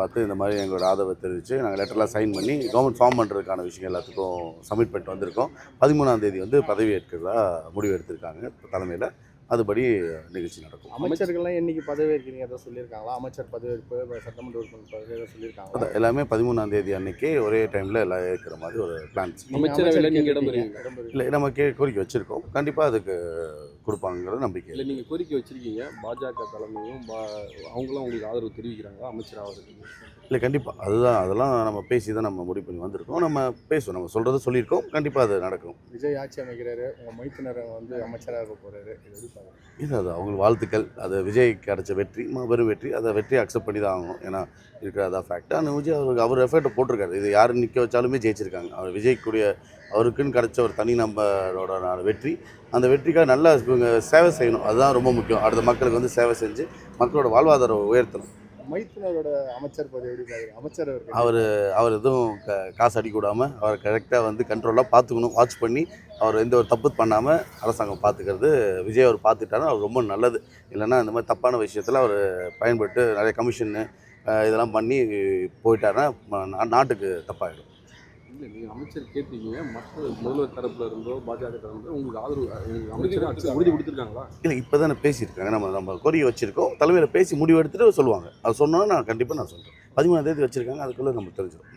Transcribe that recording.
பார்த்து இந்த மாதிரி எங்களோட ஆதரவை தெரிவித்து நாங்கள் லெட்டர்லாம் சைன் பண்ணி கவர்மெண்ட் ஃபார்ம் பண்ணுறதுக்கான விஷயம் எல்லாத்துக்கும் சப்மிட் பண்ணிட்டு வந்திருக்கோம். 13ஆம் தேதி வந்து பதவி ஏற்கிறதா முடிவு எடுத்திருக்காங்க தலைமையில். அதுபடி நிகழ்ச்சி நடக்கும். அமைச்சர்கள்லாம் என்னைக்கு பதவி ஏற்கிறீங்க ஏதோ சொல்லியிருக்காங்களா? அமைச்சர் பதவியேற்பு, சட்டமன்ற உறுப்பினர் பதவி ஏதோ சொல்லியிருக்காங்களா? அதான் எல்லாமே 13ஆம் தேதி அன்னைக்கே ஒரே டைமில் எல்லாம் ஏற்கிற மாதிரி ஒரு பிளான்ஸ். அமைச்சரவையில் நீங்கள் இடம் பெறுவீங்க? இல்லை, நம்ம கோரிக்கை வச்சுருக்கோம். கண்டிப்பாக அதுக்கு கொடுப்பாங்கிற நம்பிக்கை. இல்லை, நீங்கள் கோரிக்கை வச்சுருக்கீங்க, பாஜக தலைமையும் அவங்களும் உங்களுக்கு ஆதரவு தெரிவிக்கிறாங்களா அமைச்சர் ஆகிறதுக்கு? இல்லை, கண்டிப்பாக அதெல்லாம் நம்ம பேசி தான் நம்ம முடிவு பண்ணி வந்திருக்கோம். நம்ம பேசுவோம், நம்ம சொல்கிறத சொல்லியிருக்கோம். கண்டிப்பாக அது நடக்கும். விஜய் ஆட்சி அமைக்கிறாரு, உங்கள் மைத்தினர் வந்து அமைச்சராக இருக்க போகிறாரு, இது அது அவங்களுக்கு வாழ்த்துக்கள். அது விஜய்க்கு கிடைச்ச வெற்றி, மாபெரும் வெற்றி. அதை வெற்றியை அக்செப்ட் பண்ணி தான் ஆகணும். ஏன்னா இருக்கிறதா ஃபேக்ட். ஆனால் விஜய் அவர் எஃபர்ட்டை போட்டிருக்காரு. இது யார் நிற்க வச்சாலுமே ஜெயிச்சிருக்காங்க. அவர் விஜய்க்குரிய அவருக்குன்னு கிடைச்ச ஒரு தனி நம்பரோட வெற்றி. அந்த வெற்றிக்காக நல்லா சேவை செய்யணும். அதுதான் ரொம்ப முக்கியம். அடுத்த மக்களுக்கு வந்து சேவை செஞ்சு மக்களோட வாழ்வாதாரம் உயர்த்தணும். மைத்தினரோட அமைச்சர் பதவி எப்படி பாருங்க? அமைச்சர் அவர் எதுவும் காசு அடிக்க விடாமல் அவர் கரெக்டாக வந்து கண்ட்ரோலாக பார்த்துக்கணும். வாட்ச் பண்ணி அவர் எந்த ஒரு தப்பு பண்ணாமல் அரசாங்கம் பார்த்துக்கிறது. விஜய் அவர் பார்த்துட்டாருன்னா அவர் ரொம்ப நல்லது. இல்லைன்னா இந்த மாதிரி தப்பான விஷயத்தில் அவர் பயன்பட்டு நிறைய கமிஷன்னு இதெல்லாம் பண்ணி போயிட்டாருன்னா நாட்டுக்கு தப்பாகிடும். இல்லை, நீங்கள் அமைச்சர் கேட்டீங்க, மற்ற முதல்வர் தரப்பில் இருந்தோ பாஜக தரப்பில் உங்களுக்கு ஆதரவு அமைச்சர் உறுதி கொடுத்துருக்காங்களா? இல்லை, இப்போ தானே பேசியிருக்காங்க. நம்ம கோரிக்கை வச்சுருக்கோம். தலைமையில் பேசி முடிவு எடுத்துகிட்டு சொல்லுவாங்க. அது சொன்னோன்னா நான் கண்டிப்பாக சொல்கிறேன். 13ஆம் தேதி வச்சுருக்காங்க. அதுக்குள்ளே நம்ம தெரிஞ்சிடும்.